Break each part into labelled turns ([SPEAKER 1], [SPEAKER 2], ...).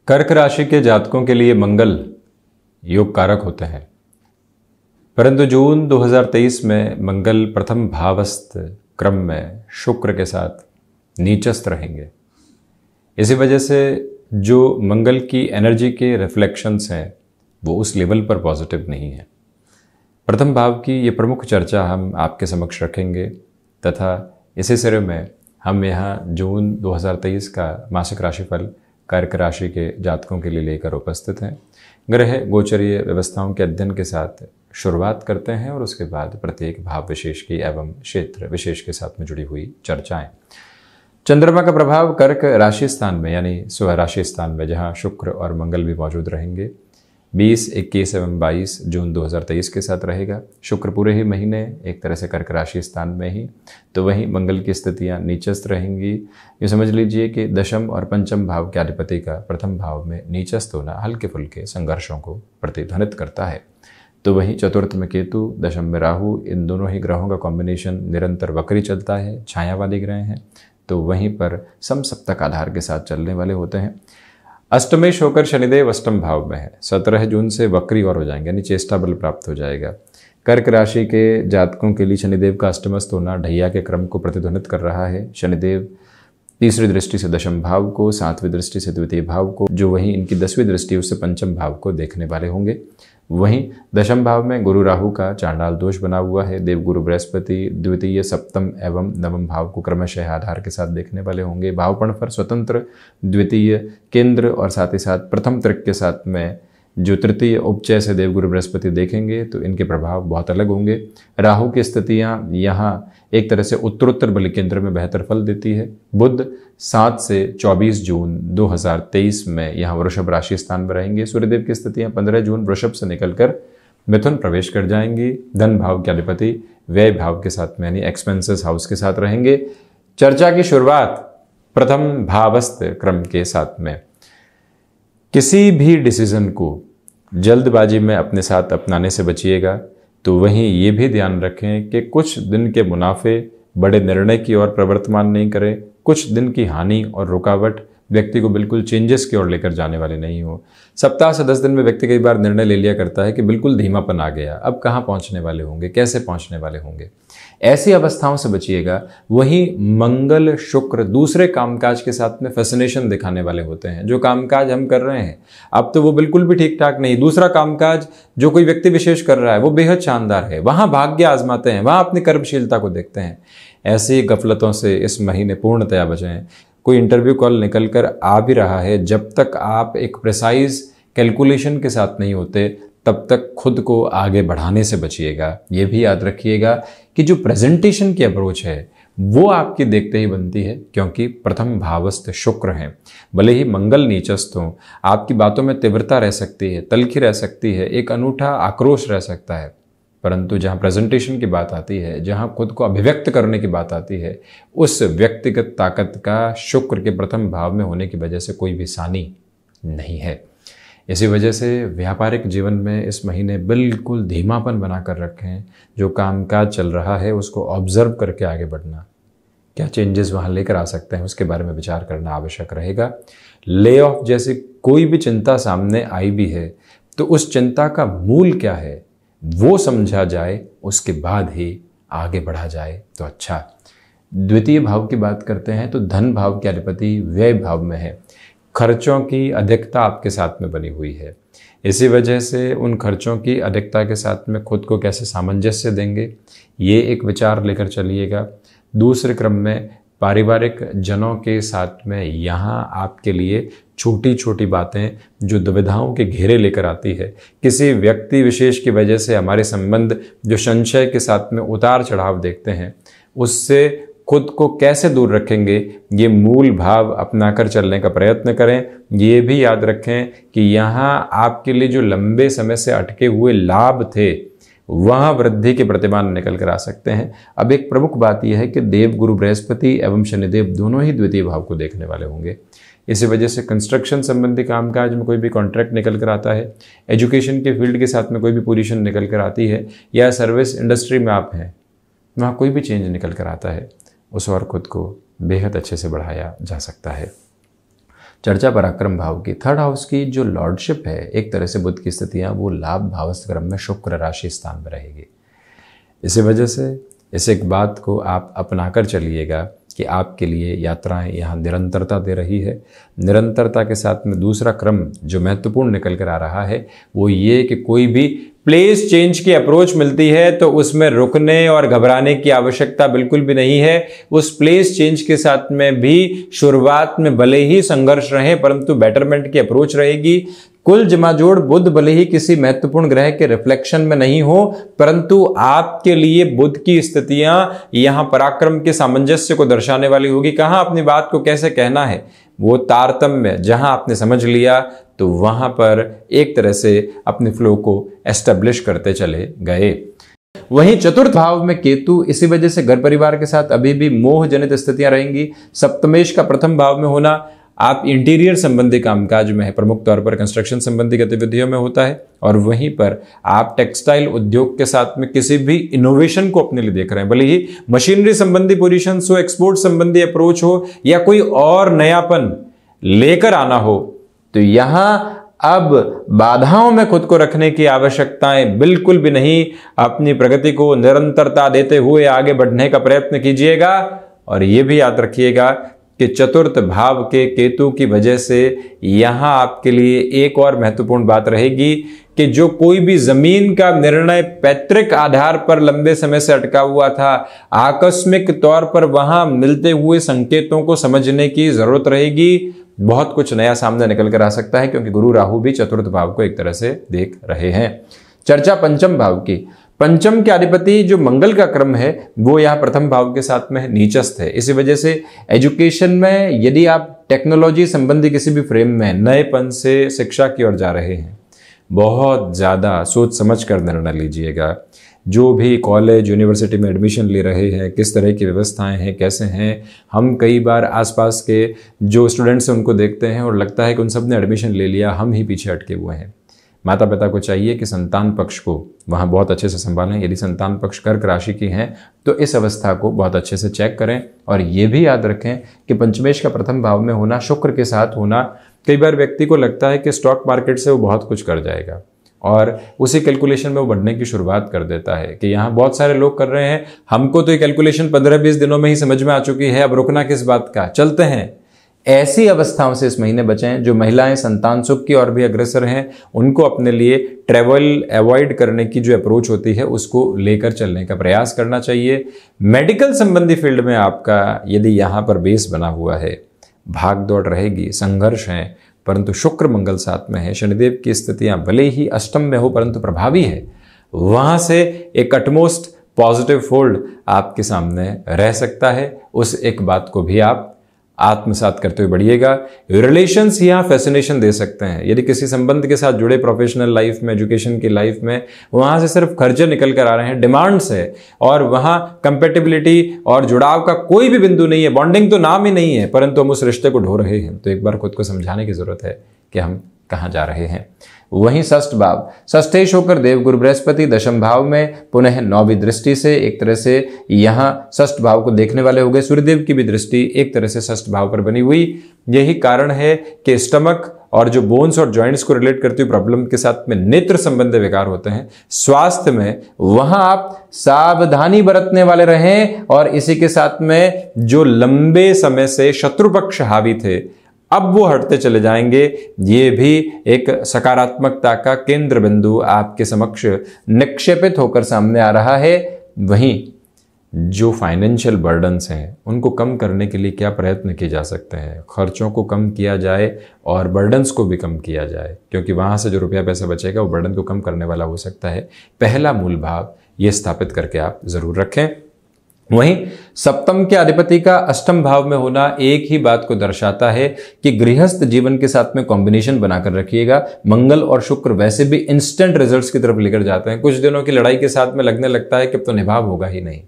[SPEAKER 1] कर्क राशि के जातकों के लिए मंगल योग कारक होते हैं, परंतु जून 2023 में मंगल प्रथम भावस्थ क्रम में शुक्र के साथ नीचस्थ रहेंगे। इसी वजह से जो मंगल की एनर्जी के रिफ्लेक्शंस हैं वो उस लेवल पर पॉजिटिव नहीं है। प्रथम भाव की ये प्रमुख चर्चा हम आपके समक्ष रखेंगे तथा इसी सिरे में हम यहाँ जून 2023 का मासिक राशिफल कर्क राशि के जातकों के लिए लेकर उपस्थित हैं। ग्रह गोचरीय व्यवस्थाओं के अध्ययन के साथ शुरुआत करते हैं और उसके बाद प्रत्येक भाव विशेष की एवं क्षेत्र विशेष के साथ में जुड़ी हुई चर्चाएं। चंद्रमा का प्रभाव कर्क राशि स्थान में यानी स्व राशि स्थान में जहां शुक्र और मंगल भी मौजूद रहेंगे 20, 21 एवं 22 जून 2023 के साथ रहेगा। शुक्र पूरे ही महीने एक तरह से कर्क राशि स्थान में ही, तो वहीं मंगल की स्थितियां नीचस्थ रहेंगी। ये समझ लीजिए कि दशम और पंचम भाव के अधिपति का प्रथम भाव में नीचस्थ होना हल्के फुल्के संघर्षों को प्रतिध्वनित करता है। तो वहीं चतुर्थ में केतु, दशम में राहु, इन दोनों ही ग्रहों का कॉम्बिनेशन निरंतर वक्री चलता है, छायावादी ग्रह हैं, तो वहीं पर समसप्तक आधार के साथ चलने वाले होते हैं। अष्टमेश होकर शनिदेव अष्टम भाव में है। 17 जून से वक्री और हो जाएंगे यानी चेष्टा बल प्राप्त हो जाएगा। कर्क राशि के जातकों के लिए शनिदेव का अष्टमस्थ होना ढैया के क्रम को प्रतिध्वनित कर रहा है। शनिदेव तीसरी दृष्टि से दशम भाव को, सातवीं दृष्टि से द्वितीय भाव को, जो वहीं इनकी 10वीं दृष्टि उससे पंचम भाव को देखने वाले होंगे। वहीं दशम भाव में गुरु राहु का चांडाल दोष बना हुआ है। देवगुरु बृहस्पति द्वितीय, सप्तम एवं नवम भाव को क्रमशः आधार के साथ देखने वाले होंगे। भावपण पर स्वतंत्र द्वितीय केंद्र और साथ ही साथ प्रथम त्रिक के साथ में जो तृतीय उपचय से देवगुरु बृहस्पति देखेंगे तो इनके प्रभाव बहुत अलग होंगे। राहु की स्थितियां यहाँ एक तरह से उत्तरोत्तर बलि केंद्र में बेहतर फल देती है। बुध 7 से 24 जून 2023 में यहाँ वृषभ राशि स्थान में रहेंगे। सूर्यदेव की स्थितियां 15 जून वृषभ से निकलकर मिथुन प्रवेश कर जाएंगी। धन भाव के अधिपति व्यय भाव के साथ में यानी एक्सपेंसेस हाउस के साथ रहेंगे। चर्चा की शुरुआत प्रथम भावस्थ क्रम के साथ में। किसी भी डिसीजन को जल्दबाजी में अपने साथ अपनाने से बचिएगा। तो वहीं ये भी ध्यान रखें कि कुछ दिन के मुनाफे बड़े निर्णय की ओर प्रवर्तमान नहीं करें। कुछ दिन की हानि और रुकावट व्यक्ति को बिल्कुल चेंजेस की ओर लेकर जाने वाले नहीं हो। सप्ताह से 10 दिन में व्यक्ति कई बार निर्णय ले लिया करता है कि बिल्कुल धीमापन आ गया, अब कहाँ पहुँचने वाले होंगे, कैसे पहुँचने वाले होंगे। ऐसी अवस्थाओं से बचिएगा। वहीं मंगल शुक्र दूसरे कामकाज के साथ में फैसिनेशन दिखाने वाले होते हैं। जो कामकाज हम कर रहे हैं अब तो वो बिल्कुल भी ठीक ठाक नहीं, दूसरा कामकाज जो कोई व्यक्ति विशेष कर रहा है वो बेहद शानदार है। वहां भाग्य आजमाते हैं, वहां अपनी कर्मशीलता को देखते हैं। ऐसी गफलतों से इस महीने पूर्णतया बचें। कोई इंटरव्यू कॉल निकल कर आ भी रहा है, जब तक आप एक प्रिसाइज कैलकुलेशन के साथ नहीं होते तब तक खुद को आगे बढ़ाने से बचिएगा। ये भी याद रखिएगा कि जो प्रेजेंटेशन की अप्रोच है वो आपकी देखते ही बनती है, क्योंकि प्रथम भावस्थ शुक्र हैं। भले ही मंगल नीचस्थ हो, आपकी बातों में तीव्रता रह सकती है, तल्खी रह सकती है, एक अनूठा आक्रोश रह सकता है, परंतु जहाँ प्रेजेंटेशन की बात आती है, जहाँ खुद को अभिव्यक्त करने की बात आती है, उस व्यक्तिगत ताकत का शुक्र के प्रथम भाव में होने की वजह से कोई भी सानी नहीं है। इसी वजह से व्यापारिक जीवन में इस महीने बिल्कुल धीमापन बना कर रखें। जो कामकाज चल रहा है उसको ऑब्जर्व करके आगे बढ़ना, क्या चेंजेस वहाँ लेकर आ सकते हैं उसके बारे में विचार करना आवश्यक रहेगा। ले ऑफ जैसी कोई भी चिंता सामने आई भी है तो उस चिंता का मूल क्या है वो समझा जाए, उसके बाद ही आगे बढ़ा जाए तो अच्छा। द्वितीय भाव की बात करते हैं तो धन भाव के अधिपति व्यय भाव में है। खर्चों की अधिकता आपके साथ में बनी हुई है। इसी वजह से उन खर्चों की अधिकता के साथ में खुद को कैसे सामंजस्य देंगे ये एक विचार लेकर चलिएगा। दूसरे क्रम में पारिवारिक जनों के साथ में यहाँ आपके लिए छोटी छोटी बातें जो दुविधाओं के घेरे लेकर आती है, किसी व्यक्ति विशेष की वजह से हमारे संबंध जो संशय के साथ में उतार चढ़ाव देखते हैं, उससे खुद को कैसे दूर रखेंगे ये मूल भाव अपनाकर चलने का प्रयत्न करें। ये भी याद रखें कि यहाँ आपके लिए जो लंबे समय से अटके हुए लाभ थे वहाँ वृद्धि के प्रतिमान निकल कर आ सकते हैं। अब एक प्रमुख बात यह है कि देव गुरु बृहस्पति एवं शनिदेव दोनों ही द्वितीय भाव को देखने वाले होंगे। इसी वजह से कंस्ट्रक्शन संबंधी कामकाज में कोई भी कॉन्ट्रैक्ट निकल कर आता है, एजुकेशन के फील्ड के साथ में कोई भी पोजीशन निकल कर आती है, या सर्विस इंडस्ट्री में आप हैं वहाँ कोई भी चेंज निकल कर आता है, उस और खुद को बेहद अच्छे से बढ़ाया जा सकता है। चर्चा पराक्रम भाव की। थर्ड हाउस की जो लॉर्डशिप है, एक तरह से बुध की स्थितियां, वो लाभ भावस्थ क्रम में शुक्र राशि स्थान में रहेगी। इसी वजह से इस एक बात को आप अपनाकर चलिएगा कि आपके लिए यात्राएं यहाँ निरंतरता दे रही है। निरंतरता के साथ में दूसरा क्रम जो महत्वपूर्ण निकल कर आ रहा है वो ये कि कोई भी प्लेस चेंज की अप्रोच मिलती है तो उसमें रुकने और घबराने की आवश्यकता बिल्कुल भी नहीं है। उस प्लेस चेंज के साथ में भी शुरुआत में भले ही संघर्ष रहे परंतु बेटरमेंट की अप्रोच रहेगी। कुल जमाजोड़ बुध भले ही किसी महत्वपूर्ण ग्रह के रिफ्लेक्शन में नहीं हो परंतु आपके लिए बुध की स्थितियां यहां पराक्रम के सामंजस्य को दर्शाने वाली होगी। कहां अपनी बात को कैसे कहना है वो तारतम्य जहां आपने समझ लिया तो वहां पर एक तरह से अपने फ्लो को एस्टेब्लिश करते चले गए। वहीं चतुर्थ भाव में केतु, इसी वजह से घर परिवार के साथ अभी भी मोह जनित स्थितियां रहेंगी। सप्तमेश का प्रथम भाव में होना आप इंटीरियर संबंधी कामकाज में है, प्रमुख तौर पर कंस्ट्रक्शन संबंधी गतिविधियों में होता है और वहीं पर आप टेक्सटाइल उद्योग के साथ में किसी भी इनोवेशन को अपने लिए देख रहे हैं। भले ही मशीनरी संबंधी पोजीशन हो, एक्सपोर्ट संबंधी अप्रोच हो या कोई और नयापन लेकर आना हो, तो यहां अब बाधाओं में खुद को रखने की आवश्यकताएं बिल्कुल भी नहीं। अपनी प्रगति को निरंतरता देते हुए आगे बढ़ने का प्रयत्न कीजिएगा और यह भी याद रखिएगा कि चतुर्थ भाव के केतु की वजह से यहां आपके लिए एक और महत्वपूर्ण बात रहेगी कि जो कोई भी जमीन का निर्णय पैतृक आधार पर लंबे समय से अटका हुआ था, आकस्मिक तौर पर वहां मिलते हुए संकेतों को समझने की जरूरत रहेगी। बहुत कुछ नया सामने निकल कर आ सकता है क्योंकि गुरु राहु भी चतुर्थ भाव को एक तरह से देख रहे हैं। चर्चा पंचम भाव की। पंचम के अधिपति जो मंगल का क्रम है वो यहाँ प्रथम भाव के साथ में नीचस्थ है। इसी वजह से एजुकेशन में यदि आप टेक्नोलॉजी संबंधी किसी भी फ्रेम में नएपन से शिक्षा की ओर जा रहे हैं, बहुत ज़्यादा सोच समझ कर निर्णय लीजिएगा। जो भी कॉलेज यूनिवर्सिटी में एडमिशन ले रहे हैं, किस तरह की व्यवस्थाएं हैं, कैसे हैं, हम कई बार आसपास के जो स्टूडेंट्स हैं उनको देखते हैं और लगता है कि उन सब ने एडमिशन ले लिया, हम ही पीछे अटके हुए हैं। माता पिता को चाहिए कि संतान पक्ष को वहाँ बहुत अच्छे से संभालें। यदि संतान पक्ष कर्क राशि की हैं तो इस अवस्था को बहुत अच्छे से चेक करें और ये भी याद रखें कि पंचमेश का प्रथम भाव में होना, शुक्र के साथ होना, कई बार व्यक्ति को लगता है कि स्टॉक मार्केट से वो बहुत कुछ कर जाएगा और उसी कैलकुलेशन में वो बढ़ने की शुरुआत कर देता है कि यहाँ बहुत सारे लोग कर रहे हैं, हमको तो ये कैलकुलेशन 15-20 दिनों में ही समझ में आ चुकी है, अब रुकना किस बात का, चलते हैं। ऐसी अवस्थाओं से इस महीने बचें। जो महिलाएं संतान सुख की ओर भी अग्रसर हैं उनको अपने लिए ट्रैवल अवॉइड करने की जो अप्रोच होती है उसको लेकर चलने का प्रयास करना चाहिए। मेडिकल संबंधी फील्ड में आपका यदि यहाँ पर बेस बना हुआ है, भाग दौड़ रहेगी, संघर्ष है, परंतु शुक्र मंगल साथ में है। शनिदेव की स्थितियां भले ही अष्टम में हो परंतु प्रभावी है, वहां से एक अटमोस्ट पॉजिटिव फोल्ड आपके सामने रह सकता है। उस एक बात को भी आप आत्मसात करते हुए बढ़िएगा। रिलेशंस यहाँ फैसिनेशन दे सकते हैं। यदि किसी संबंध के साथ जुड़े प्रोफेशनल लाइफ में, एजुकेशन की लाइफ में, वहां से सिर्फ खर्चे निकल कर आ रहे हैं, डिमांड्स है और वहां कंपेटिबिलिटी और जुड़ाव का कोई भी बिंदु नहीं है, बॉन्डिंग तो नाम ही नहीं है, परंतु हम उस रिश्ते को ढो रहे हैं। तो एक बार खुद को समझाने की जरूरत है कि हम कहाँ जा रहे हैं। वहीं षष्ठ भाव, षष्ठेश होकर देवगुरु बृहस्पति दशम भाव में पुनः 9वीं दृष्टि से एक तरह से यहाँ षष्ठ भाव को देखने वाले हो गए। सूर्यदेव की भी दृष्टि एक तरह से षष्ठ भाव पर बनी हुई। यही कारण है कि स्टमक और जो बोन्स और जॉइंट्स को रिलेट करती हुई प्रॉब्लम के साथ में नेत्र संबंधी विकार होते हैं। स्वास्थ्य में वहां आप सावधानी बरतने वाले रहें और इसी के साथ में जो लंबे समय से शत्रु पक्ष हावी थे अब वो हटते चले जाएंगे। ये भी एक सकारात्मकता का केंद्र बिंदु आपके समक्ष निक्षेपित होकर सामने आ रहा है। वहीं जो फाइनेंशियल बर्डन्स हैं उनको कम करने के लिए क्या प्रयत्न किए जा सकते हैं, खर्चों को कम किया जाए और बर्डन्स को भी कम किया जाए, क्योंकि वहां से जो रुपया पैसा बचेगा वो बर्डन को कम करने वाला हो सकता है। पहला मूल भाव ये स्थापित करके आप जरूर रखें। वहीं सप्तम के अधिपति का अष्टम भाव में होना एक ही बात को दर्शाता है कि गृहस्थ जीवन के साथ में कॉम्बिनेशन बनाकर रखिएगा। मंगल और शुक्र वैसे भी इंस्टेंट रिजल्ट्स की तरफ लेकर जाते हैं। कुछ दिनों की लड़ाई के साथ में लगने लगता है कि अब तो निभाव होगा ही नहीं,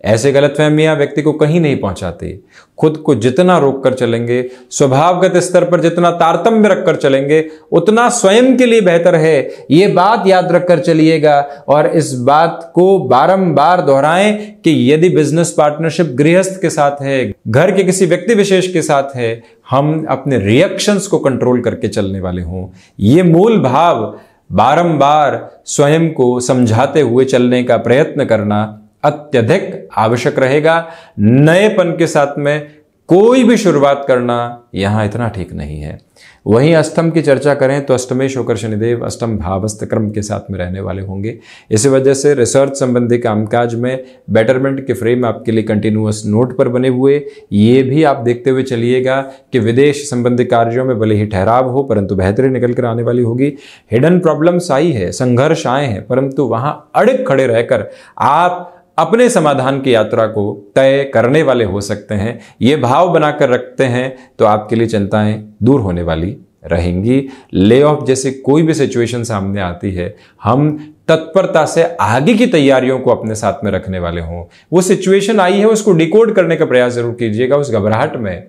[SPEAKER 1] ऐसे गलतफहमियां व्यक्ति को कहीं नहीं पहुंचाती। खुद को जितना रोक कर चलेंगे, स्वभावगत स्तर पर जितना तारतम्य रखकर चलेंगे, उतना स्वयं के लिए बेहतर है। ये बात याद रखकर चलिएगा और इस बात को बारंबार दोहराएं कि यदि बिजनेस पार्टनरशिप गृहस्थ के साथ है, घर के किसी व्यक्ति विशेष के साथ है, हम अपने रिएक्शंस को कंट्रोल करके चलने वाले हों। ये मूल भाव बारंबार स्वयं को समझाते हुए चलने का प्रयत्न करना अत्यधिक आवश्यक रहेगा। नएपन के साथ में कोई भी शुरुआत करना यहां इतना ठीक नहीं है। वहीं अष्टम की चर्चा करें तो अष्टमेश होकर शनिदेव अष्टम भावस्थ क्रम के साथ में रहने वाले होंगे। इसी वजह से रिसर्च संबंधी कामकाज में बेटरमेंट के फ्रेम आपके लिए कंटिन्यूअस नोट पर बने हुए। ये भी आप देखते हुए चलिएगा कि विदेश संबंधी कार्यों में भले ही ठहराव हो परंतु बेहतरी निकल कर आने वाली होगी। हिडन प्रॉब्लम्स आई है, संघर्ष आए हैं, परंतु वहां अड़िग खड़े रहकर आप अपने समाधान की यात्रा को तय करने वाले हो सकते हैं। ये भाव बनाकर रखते हैं तो आपके लिए चिंताएं दूर होने वाली रहेंगी। ले ऑफ जैसे कोई भी सिचुएशन सामने आती है, हम तत्परता से आगे की तैयारियों को अपने साथ में रखने वाले हों। वो सिचुएशन आई है उसको डिकोड करने का प्रयास जरूर कीजिएगा। उस घबराहट में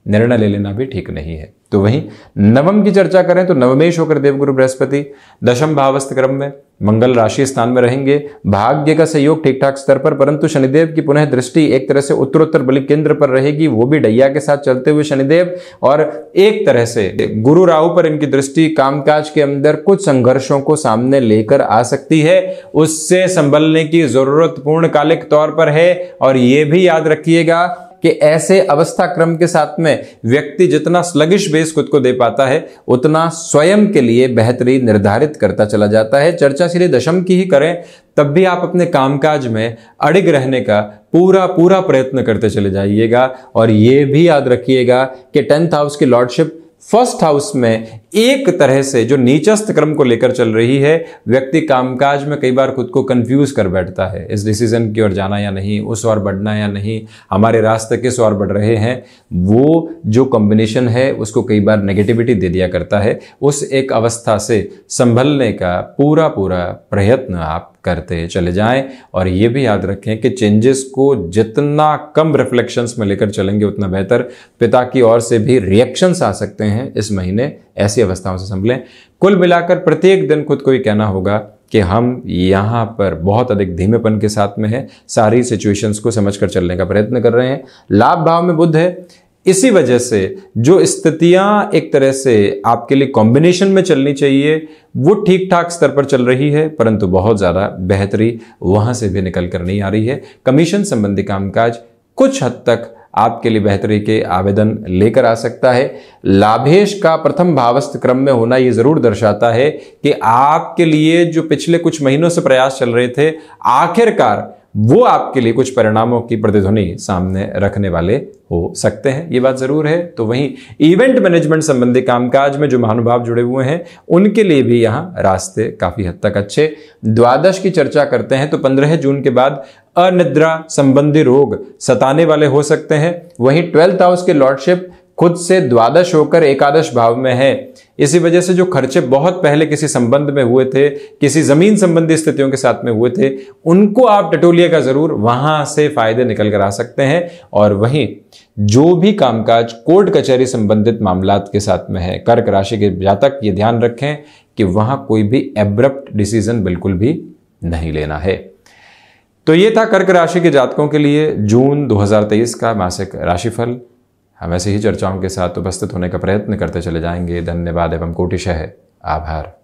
[SPEAKER 1] निर्णय ले लेना भी ठीक नहीं है। तो वहीं नवम की चर्चा करें तो नवमेश होकर देवगुरु बृहस्पति दशम भावस्थ क्रम में मंगल राशि स्थान में रहेंगे। भाग्य का सहयोग ठीक ठाक स्तर पर, परंतु शनिदेव की पुनः दृष्टि एक तरह से उत्तरोत्तर बलि केंद्र पर रहेगी, वो भी डैया के साथ चलते हुए शनिदेव, और एक तरह से गुरु राहु पर इनकी दृष्टि कामकाज के अंदर कुछ संघर्षों को सामने लेकर आ सकती है। उससे संभलने की जरूरत पूर्णकालिक तौर पर है। और यह भी याद रखिएगा कि ऐसे अवस्था क्रम के साथ में व्यक्ति जितना स्लगिश बेस खुद को दे पाता है उतना स्वयं के लिए बेहतरी निर्धारित करता चला जाता है। चर्चा सीधे दशम की ही करें तब भी आप अपने कामकाज में अड़िग रहने का पूरा प्रयत्न करते चले जाइएगा। और यह भी याद रखिएगा कि 10th हाउस की लॉर्डशिप फर्स्ट हाउस में एक तरह से जो नीचस्थ क्रम को लेकर चल रही है, व्यक्ति कामकाज में कई बार खुद को कंफ्यूज कर बैठता है, इस डिसीजन की ओर जाना या नहीं, उस ओर बढ़ना या नहीं, हमारे रास्ते किस ओर बढ़ रहे हैं। वो जो कॉम्बिनेशन है उसको कई बार नेगेटिविटी दे दिया करता है। उस एक अवस्था से संभलने का पूरा प्रयत्न आप करते चले जाएं। और ये भी याद रखें कि चेंजेस को जितना कम रिफ्लेक्शंस में लेकर चलेंगे उतना बेहतर। पिता की ओर से भी रिएक्शंस आ सकते हैं इस महीने, ऐसी अवस्थाओं से संभलें। कुल मिलाकर प्रत्येक दिन खुद को ही कहना होगा कि हम यहाँ पर बहुत अधिक धीमेपन के साथ में हैं, सारी सिचुएशंस को समझकर चलने का प्रयत्न कर रहे हैं। लाभ भाव में बुध है, इसी वजह से जो स्थितियां एक तरह से आपके लिए कॉम्बिनेशन में चलनी चाहिए वो ठीक ठाक स्तर पर चल रही है, परंतु बहुत ज्यादा बेहतरी वहां से भी निकल कर नहीं आ रही है। कमीशन संबंधी कामकाज कुछ हद तक आपके लिए बेहतरी के आवेदन लेकर आ सकता है। लाभेश का प्रथम भावस्थ क्रम में होना यह जरूर दर्शाता है कि आपके लिए जो पिछले कुछ महीनों से प्रयास चल रहे थे, आखिरकार वो आपके लिए कुछ परिणामों की प्रतिध्वनि सामने रखने वाले हो सकते हैं, ये बात जरूर है। तो वहीं इवेंट मैनेजमेंट संबंधी कामकाज में जो महानुभाव जुड़े हुए हैं उनके लिए भी यहां रास्ते काफी हद तक अच्छे। द्वादश की चर्चा करते हैं तो 15 जून के बाद अनिद्रा संबंधी रोग सताने वाले हो सकते हैं। वहीं 12th हाउस के लॉर्डशिप खुद से द्वादश होकर एकादश भाव में है। इसी वजह से जो खर्चे बहुत पहले किसी संबंध में हुए थे, किसी जमीन संबंधी स्थितियों के साथ में हुए थे, उनको आप टटोलिएगा जरूर, वहां से फायदे निकल कर आ सकते हैं। और वहीं जो भी कामकाज कोर्ट कचहरी संबंधित मामलात के साथ में है, कर्क राशि के जातक ये ध्यान रखें कि वहां कोई भी एब्रप्ट डिसीजन बिल्कुल भी नहीं लेना है। तो ये था कर्क राशि के जातकों के लिए जून 2023 का मासिक राशिफल। हम ऐसे ही चर्चाओं के साथ उपस्थित होने का प्रयत्न करते चले जाएंगे। धन्यवाद एवं कोटिशः आभार।